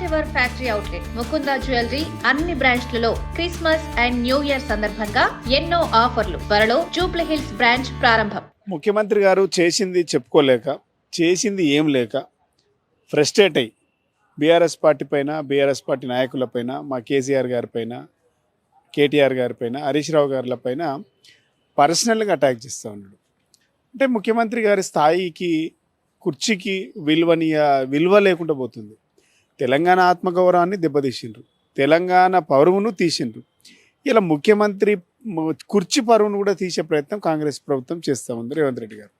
First ever factory outlet Mukunda jewellery అన్ని బ్రాంచ్లలో Christmas and new year సందర్భంగా ఎన్నో ఆఫర్లు. త్వరలో జూబ్లీ హిల్స్ బ్రాంచ్ ప్రారంభం. ముఖ్యమంత్రి గారు చేసింది చెప్పుకోలేక, చేసింది ఏం లేక ఫ్రస్ట్రేట్ అయ్యి బీఆర్ఎస్ పార్టీ పైన, బీఆర్ఎస్ పార్టీ నాయకులపైన, మా కేసీఆర్ గారిపైన, కేటీఆర్ గారిపైన, హరీష్ రావు గారిపైన పర్సనల్గా అటాక్ చేస్తూ ఉన్నాడు. అంటే ముఖ్యమంత్రి గారి స్థాయికి, కుర్చీకి విలువ లేకుండా పోతుంది. తెలంగాణ ఆత్మగౌరవాన్ని దెబ్బతీసిండ్రు, తెలంగాణ పరువును తీసిండ్రు. ఇలా ముఖ్యమంత్రి కుర్చీ పరువును కూడా తీసే ప్రయత్నం కాంగ్రెస్ ప్రభుత్వం చేస్తూ ఉంది. రేవంత్ రెడ్డి గారు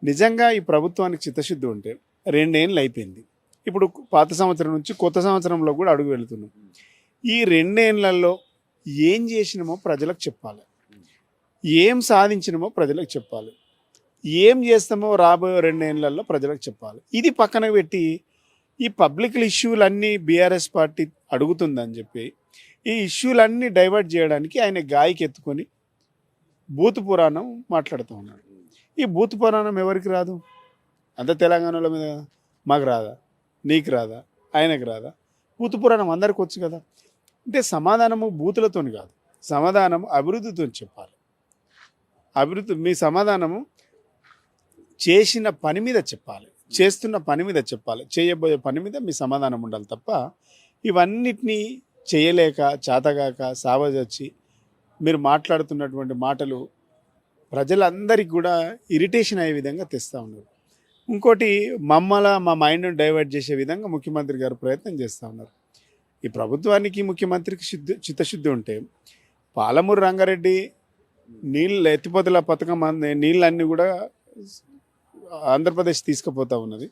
నిజంగా ఈ ప్రభుత్వానికి చిత్తశుద్ధి ఉంటే 2 ఏళ్ళు అయిపోయింది. ఇప్పుడు పాత సంవత్సరం నుంచి కొత్త సంవత్సరంలో కూడా అడుగు వెళుతున్నాం. ఈ 2 ఏళ్లలో ఏం చేసినామో ప్రజలకు చెప్పాలి, ఏం సాధించినామో ప్రజలకు చెప్పాలి, ఏం చేస్తామో రాబోయే 2 ఏళ్లలో ప్రజలకు చెప్పాలి. ఇది పక్కన పెట్టి ఈ పబ్లిక్ ఇష్యూలన్నీ బీఆర్ఎస్ పార్టీ అడుగుతుందని చెప్పి ఈ ఇష్యూలన్నీ డైవర్ట్ చేయడానికి ఆయన గాయకి ఎత్తుకొని భూత పురాణం మాట్లాడుతూ ఉన్నాడు. ఈ భూత పురాణం ఎవరికి రాదు? అంత తెలంగాణలో మీద మాకు రాదా, నీకు రాదా, ఆయనకు రాదా? భూత పురాణం అందరికి వచ్చు కదా. అంటే సమాధానము బూతులతో కాదు, సమాధానం అభివృద్ధితో చెప్పాలి. మీ సమాధానము చేసిన పని మీద చెప్పాలి, చేస్తున్న పని మీద చెప్పాలి, చేయబోయే పని మీద మీ సమాధానం ఉండాలి తప్ప ఇవన్నిటినీ చేయలేక, చేతగాక, సావజొచ్చి మీరు మాట్లాడుతున్నటువంటి మాటలు ప్రజలందరికీ కూడా ఇరిటేషన్ అయ్యే విధంగా తెస్తూ ఉన్నారు. ఇంకోటి మా మైండ్ను డైవర్ట్ చేసే విధంగా ముఖ్యమంత్రి గారు ప్రయత్నం చేస్తూ ఉన్నారు. ఈ ప్రభుత్వానికి, ముఖ్యమంత్రికి చిత్తశుద్ధి ఉంటే పాలమూరు రంగారెడ్డి ఎత్తిపోతల పథకం నీళ్ళన్నీ కూడా ఆంధ్రప్రదేశ్ తీసుకుపోతూ ఉన్నది.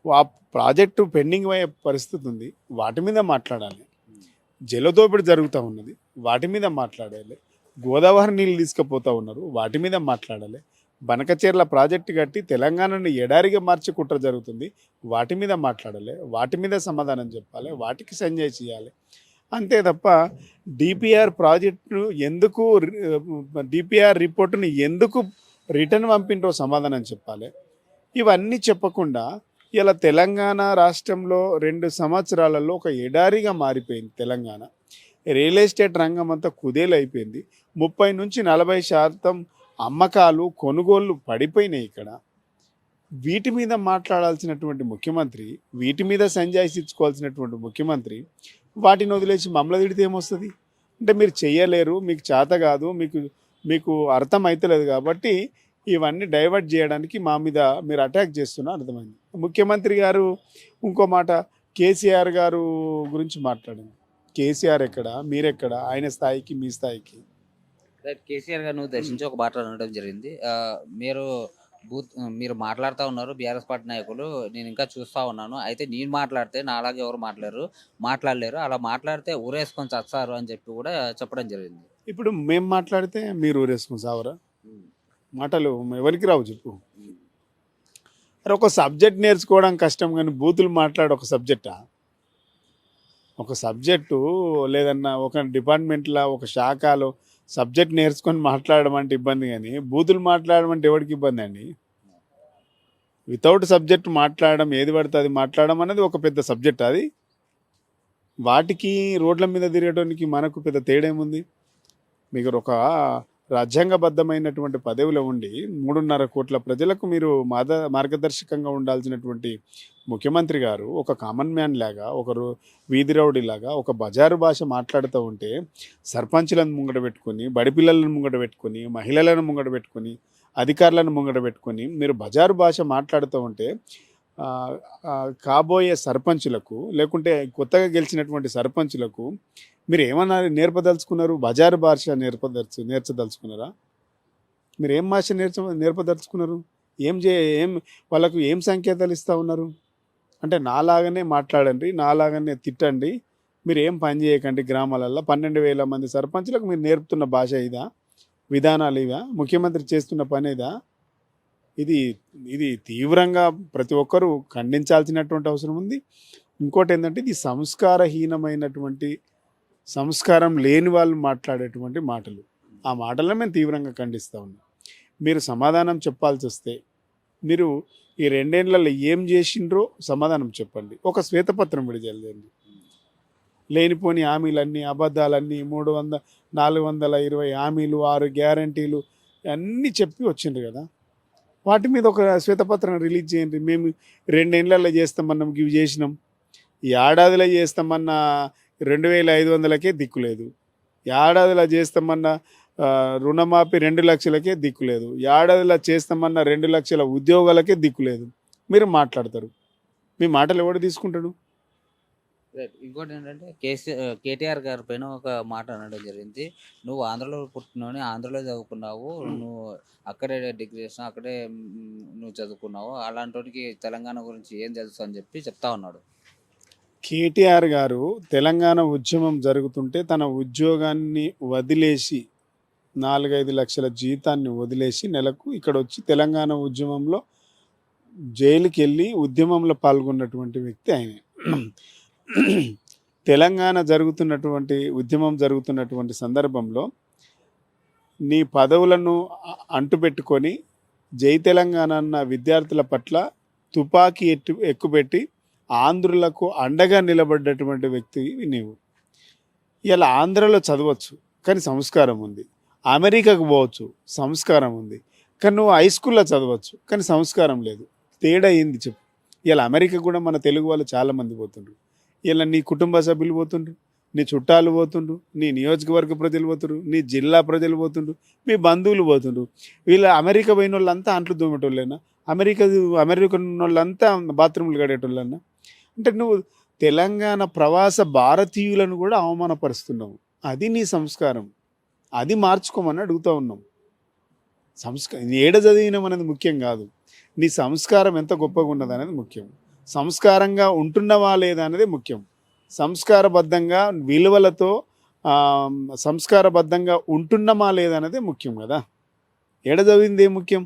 ఆ ప్రాజెక్టు పెండింగ్ అయ్యే పరిస్థితి ఉంది, వాటి మీద మాట్లాడాలి. జలదోపిడి జరుగుతూ ఉన్నది, వాటి మీద మాట్లాడాలి. గోదావరి నీళ్ళు తీసుకుపోతూ ఉన్నారు, వాటి మీద మాట్లాడాలి. బనకచెర్ల ప్రాజెక్టు కట్టి తెలంగాణను ఎడారిగా మార్చి కుట్ర జరుగుతుంది, వాటి మీద మాట్లాడాలి, వాటి మీద సమాధానం చెప్పాలి, వాటికి సంజయ్ చేయాలి. అంతే తప్ప డిపిఆర్ ప్రాజెక్టును ఎందుకు, డిపిఆర్ రిపోర్టును ఎందుకు రిటర్న్ పంపిండ్రో సమాధానం చెప్పాలి. ఇవన్నీ చెప్పకుండా ఇలా తెలంగాణ రాష్ట్రంలో 2 సంవత్సరాలలో ఒక ఎడారిగా మారిపోయింది తెలంగాణ. రియల్ ఎస్టేట్ రంగం అంతా కుదేలైపోయింది. 30 నుంచి 40% అమ్మకాలు, కొనుగోళ్ళు పడిపోయినాయి ఇక్కడ. వీటి మీద మాట్లాడాల్సినటువంటి ముఖ్యమంత్రి, వీటి మీద సంజాయిషి ఇచ్చుకోవాల్సినటువంటి ముఖ్యమంత్రి వాటిని వదిలేసి మమ్మల్ని తిడితే ఏమొస్తుంది? అంటే మీరు చెయ్యలేరు, మీకు చేత కాదు, మీకు అర్థం అవుతలేదు కాబట్టి ఇవన్నీ డైవర్ట్ చేయడానికి మా మీద మీరు అటాక్ చేస్తున్నారు అర్థమైంది. ముఖ్యమంత్రి గారు ఇంకో మాట కేసీఆర్ గారు గురించి మాట్లాడింది. కేసీఆర్ ఎక్కడ, మీరెక్కడ, ఆయన స్థాయికి మీ స్థాయికి? కేసీఆర్ గారిని ఉద్దేశించి ఒక మాట అనడం జరిగింది. మీరు మాట్లాడుతూ ఉన్నారు బీఆర్ఎస్ పార్టీ నాయకులు, నేను ఇంకా చూస్తూ ఉన్నాను. అయితే నేను మాట్లాడితే నా అలాగే ఎవరు మాట్లాడలేరు, అలా మాట్లాడితే ఊరేసుకొని చస్తారు అని చెప్పి కూడా చెప్పడం జరిగింది. ఇప్పుడు మేము మాట్లాడితే మీరు ఊరేసుకొని సావరా? మాటలు ఎవరికి రావు చెప్పు. అరే ఒక సబ్జెక్ట్ నేర్చుకోవడం కష్టం, కానీ బూతులు మాట్లాడే ఒక సబ్జెక్టా? ఒక సబ్జెక్టు లేదన్నా ఒక డిపార్ట్మెంట్లో, ఒక శాఖలో సబ్జెక్ట్ నేర్చుకొని మాట్లాడడం అంటే ఇబ్బంది, కానీ బూతులు మాట్లాడడం అంటే ఎవరికి ఇబ్బంది అండి? వితౌట్ సబ్జెక్ట్ మాట్లాడడం, ఏది పడితే అది మాట్లాడడం అనేది ఒక పెద్ద సబ్జెక్ట్. అది వాటికి రోడ్ల మీద తిరగడానికి మనకు పెద్ద తేడా ఏముంది? మీకు ఒక రాజ్యాంగబద్ధమైనటువంటి పదవిలో ఉండి 3.5 కోట్ల ప్రజలకు మీరు మార్గదర్శకంగా ఉండాల్సినటువంటి ముఖ్యమంత్రి గారు ఒక కామన్ మ్యాన్ లాగా, ఒకరు వీధి రౌడీ లాగా, ఒక బజారు భాష మాట్లాడుతూ ఉంటే సర్పంచులను ముంగట పెట్టుకొని, బడిపిల్లలను ముంగట పెట్టుకొని, మహిళలను ముంగట పెట్టుకొని, అధికారులను ముంగట పెట్టుకొని మీరు బజారు భాష మాట్లాడుతూ ఉంటే కాబోయే సర్పంచులకు, లేకుంటే కొత్తగా గెలిచినటువంటి సర్పంచులకు మీరు ఏమన్నా నేర్పదలుచుకున్నారు? బజారు భాష నేర్చదలుచుకున్నారా? మీరు ఏం భాష నేర్పదలుచుకున్నారు? ఏం వాళ్ళకు ఏం సంకేతాలు ఇస్తూ ఉన్నారు? అంటే నాలాగానే మాట్లాడండి, నాలాగానే తిట్టండి, మీరు ఏం పని చేయకండి. గ్రామాలలో 12,000 మంది సర్పంచులకు మీరు నేర్పుతున్న భాష ఇదా? విధానాలు ఇవా? ముఖ్యమంత్రి చేస్తున్న పని ఇదా? ఇది తీవ్రంగా ప్రతి ఒక్కరూ ఖండించాల్సినటువంటి అవసరం ఉంది. ఇంకోటి ఏంటంటే ఇది సంస్కారహీనమైనటువంటి, సంస్కారం లేని వాళ్ళు మాట్లాడేటువంటి మాటలు. ఆ మాటలను మేము తీవ్రంగా ఖండిస్తూ ఉన్నాం. మీరు సమాధానం చెప్పాల్సి వస్తే మీరు ఈ 2 ఏళ్లలో ఏం చేసిండ్రో సమాధానం చెప్పండి. ఒక శ్వేతపత్రం విడుదల చేయండి. లేనిపోని హామీలన్నీ అబద్ధాలన్నీ 420 హామీలు 6 గ్యారంటీలు అన్నీ చెప్పి వచ్చిండ్రు కదా. వాటి మీద ఒక శ్వేతపత్రం రిలీజ్ చేయండి. మేము 2 ఏళ్లలో చేస్తామన్నాం, ఇవి చేసినాం. ఈ ఏడాదిలో చేస్తామన్న 2500కే దిక్కులేదు. ఏడాదిలో చేస్తామన్న రుణమాఫీ 2 లక్షలకే దిక్కులేదు. ఏడాదిలో చేస్తామన్న 2 లక్షల ఉద్యోగాలకే దిక్కులేదు. మీరు మాట్లాడతారు. మీ మాటలు ఎవడు తీసుకుంటాడు? ఇంకోటి ఏంటంటే కేటీఆర్ గారి పైన ఒక మాట అనడం జరిగింది. నువ్వు ఆంధ్రలో పుట్టినవని ఆంధ్రలో చదువుకున్నావు, నువ్వు అక్కడే డిగ్రీ చేసినావు, అక్కడే నువ్వు చదువుకున్నావు, అలాంటి తెలంగాణ గురించి ఏం తెలుసు అని చెప్పి చెప్తా ఉన్నాడు. కేటీఆర్ గారు తెలంగాణ ఉద్యమం జరుగుతుంటే తన ఉద్యోగాన్ని వదిలేసి 4-5 లక్షల జీతాన్ని వదిలేసి నెలకు ఇక్కడ వచ్చి తెలంగాణ ఉద్యమంలో జైలుకి వెళ్ళి ఉద్యమంలో పాల్గొన్నటువంటి వ్యక్తి ఆయనే. తెలంగాణ ఉద్యమం జరుగుతున్నటువంటి సందర్భంలో నీ పదవులను అంటుపెట్టుకొని జై తెలంగాణ అన్న విద్యార్థుల పట్ల తుపాకీ ఎక్కుపెట్టి ఆంధ్రులకు అండగా నిలబడ్డటువంటి వ్యక్తి నీవు. ఇలా ఆంధ్రలో చదవచ్చు కానీ సంస్కారం ఉంది, అమెరికాకు పోవచ్చు సంస్కారం ఉంది, కానీ నువ్వు హై స్కూల్లో చదవచ్చు కానీ సంస్కారం లేదు. తేడా ఏంది చెప్పు? ఇలా అమెరికా కూడా మన తెలుగు వాళ్ళు చాలామంది పోతుండ్రు. ఇలా నీ కుటుంబ సభ్యులు పోతుండ్రు, నీ చుట్టాలు పోతుండ్రు, నీ నియోజకవర్గ ప్రజలు పోతుండ్రు, నీ జిల్లా ప్రజలు పోతుండ్రు, మీ బంధువులు పోతుండ్రు. వీళ్ళ అమెరికా పోయిన వాళ్ళంతా అంట్లు దోమేటోళ్ళేనా? అమెరికా ఉన్న వాళ్ళంతా బాత్రూమ్లు కడేటోళ్ళన్నా? అంటే నువ్వు తెలంగాణ ప్రవాస భారతీయులను కూడా అవమానపరుస్తున్నావు. అది నీ సంస్కారం. అది మార్చుకోమని అడుగుతూ ఉన్నాం. ఏడ చదివినాం అనేది ముఖ్యం కాదు, నీ సంస్కారం ఎంత గొప్పగా ఉన్నది అనేది ముఖ్యం. సంస్కారంగా ఉంటున్నవా లేదా అనేది ముఖ్యం. సంస్కారబద్ధంగా విలువలతో సంస్కారబద్ధంగా ఉంటున్నామా లేదా అనేది ముఖ్యం కదా. ఏడ చదివింది ఏం ముఖ్యం?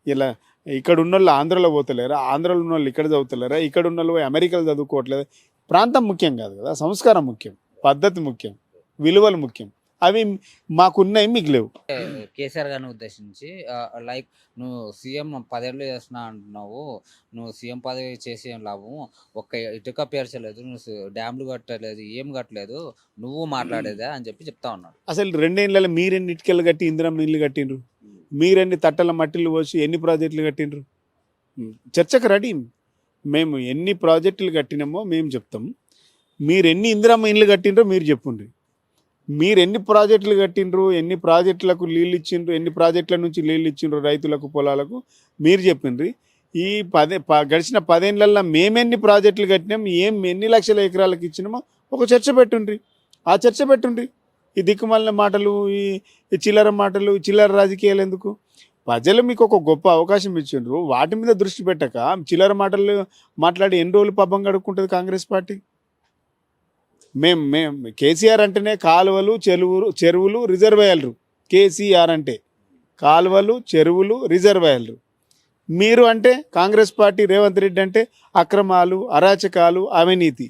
ఇలా ఇక్కడ ఉన్న వాళ్ళు ఆంధ్రలో పోతలేరా, ఆంధ్రలో ఉన్న వాళ్ళు ఇక్కడ చదువుతలేరా, ఇక్కడ ఉన్న వాళ్ళు అమెరికాలో చదువుకోవట్లేదు? ప్రాంతం ముఖ్యం కాదు కదా, సంస్కారం ముఖ్యం, పద్ధతి ముఖ్యం, విలువలు ముఖ్యం. అవి మాకున్నాయి, మీకు లేవు. కేసీఆర్ గారిని ఉద్దేశించి లైక్ నువ్వు సీఎం 10 ఏళ్ళు చేస్తున్నా అంటున్నావు, నువ్వు సీఎం పదవి చేసి ఏం లాభం, ఒక్క ఇటుక పేర్చలేదు, నువ్వు డ్యామ్లు కట్టలేదు, ఏం కట్టలేదు, నువ్వు మాట్లాడేదా అని చెప్పి చెప్తా ఉన్నాడు. అసలు 2 ఏళ్ళలో మీరెన్ని ఇటుకలు కట్టి ఇందిరమ్మ ఇల్లు కట్టిండ్రు? మీరెన్ని తట్టల మట్టిలు పోసి ఎన్ని ప్రాజెక్టులు కట్టిండ్రు? చర్చకు రెడీ. మేము ఎన్ని ప్రాజెక్టులు కట్టినామో మేము చెప్తాం. మీరు ఎన్ని ఇందిరమ్మ ఇల్లు కట్టిండ్రో మీరు చెప్పుండ్రి. మీరు ఎన్ని ప్రాజెక్టులు కట్టిండ్రు, ఎన్ని ప్రాజెక్టులకు నీళ్ళు ఇచ్చిండ్రు, ఎన్ని ప్రాజెక్టుల నుంచి నీళ్ళు ఇచ్చిండ్రు రైతులకు, పొలాలకు మీరు చెప్పిండ్రి. ఈ గడిచిన 10 ఏళ్ళల్లో మేమెన్ని ప్రాజెక్టులు కట్టినాం, ఎన్ని లక్షల ఎకరాలకు ఇచ్చినామో ఒక చర్చ పెట్టుండ్రి. ఆ చర్చ పెట్టుండ్రి. ఈ దిక్కుమాలిన మాటలు, ఈ చిల్లర మాటలు, చిల్లర రాజకీయాలు ఎందుకు? ప్రజలు మీకు ఒక గొప్ప అవకాశం ఇచ్చిండ్రు, వాటి మీద దృష్టి పెట్టక చిల్లర మాటలు మాట్లాడి ఎన్ని రోజులు పబ్బం గడుపుకుంటుంది కాంగ్రెస్ పార్టీ? మేము కేసీఆర్ అంటేనే కాలువలు, చెరువులు, రిజర్వాయర్లు. కేసీఆర్ అంటే కాలువలు, చెరువులు, రిజర్వాయర్లు. మీరు అంటే కాంగ్రెస్ పార్టీ, రేవంత్ రెడ్డి అంటే అక్రమాలు, అరాచకాలు, అవినీతి,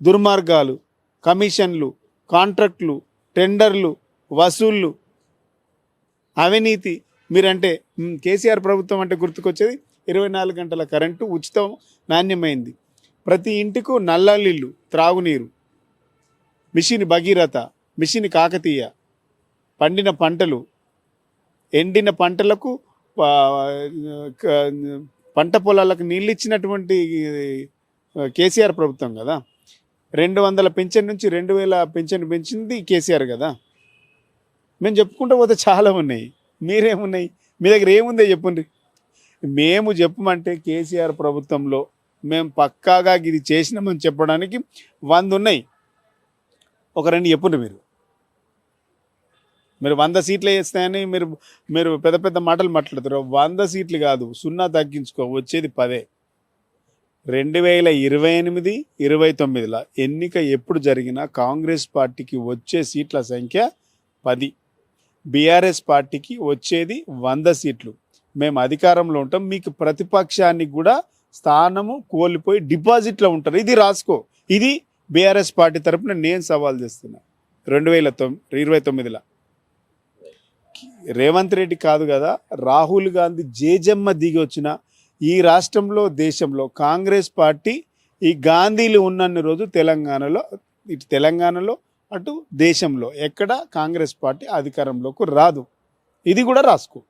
దుర్మార్గాలు, కమిషన్లు, కాంట్రాక్టులు, టెండర్లు, వసూళ్ళు, అవినీతి. మీరంటే కేసీఆర్ ప్రభుత్వం అంటే గుర్తుకొచ్చేది 24 గంటల కరెంటు ఉచితం, నాణ్యమైంది, ప్రతి ఇంటికి నల్ల నీళ్ళు, త్రాగునీరు, మిషన్ భగీరథ, మిషన్ కాకతీయ, పండిన పంటలు, ఎండిన పంటలకు పంట పొలాలకు నీళ్ళు ఇచ్చినటువంటి కేసీఆర్ ప్రభుత్వం కదా. 200 పెన్షన్ నుంచి 2000 పెన్షన్ పెంచింది కేసీఆర్ కదా. మేము చెప్పుకుంటూ పోతే చాలా ఉన్నాయి. మీరేమున్నాయి? మీ దగ్గర ఏముందో చెప్పుండ్రి. మేము చెప్పమంటే కేసీఆర్ ప్రభుత్వంలో మేము పక్కాగా ఇది చేసినామని చెప్పడానికి 100 ఉన్నాయి. ఒక 2 చెప్పుండ్రి. మీరు 100 సీట్లు వేస్తాయని మీరు పెద్ద పెద్ద మాటలు మాట్లాడతారు. 100 సీట్లు కాదు, 0 తగ్గించుకో, వచ్చేది 10. 2028, 29 ఎన్నిక ఎప్పుడు జరిగినా కాంగ్రెస్ పార్టీకి వచ్చే సీట్ల సంఖ్య 10, బీఆర్ఎస్ పార్టీకి వచ్చేది 100 సీట్లు. మేము అధికారంలో ఉంటాం, మీకు ప్రతిపక్షానికి కూడా స్థానము కోల్పోయి డిపాజిట్లో ఉంటారు. ఇది రాసుకో. ఇది బీఆర్ఎస్ పార్టీ తరఫున నేను సవాల్ చేస్తున్నా. 2029 రేవంత్ రెడ్డి కాదు కదా, రాహుల్ గాంధీ జేజమ్మ దిగి వచ్చిన ఈ రాష్ట్రంలో దేశంలో కాంగ్రెస్ పార్టీ ఈ గాంధీలు ఉన్నన్ని రోజు ఇటు తెలంగాణలో అటు దేశంలో ఎక్కడ కాంగ్రెస్ పార్టీ అధికారంలోకి రాదు. ఇది కూడా రాసుకో.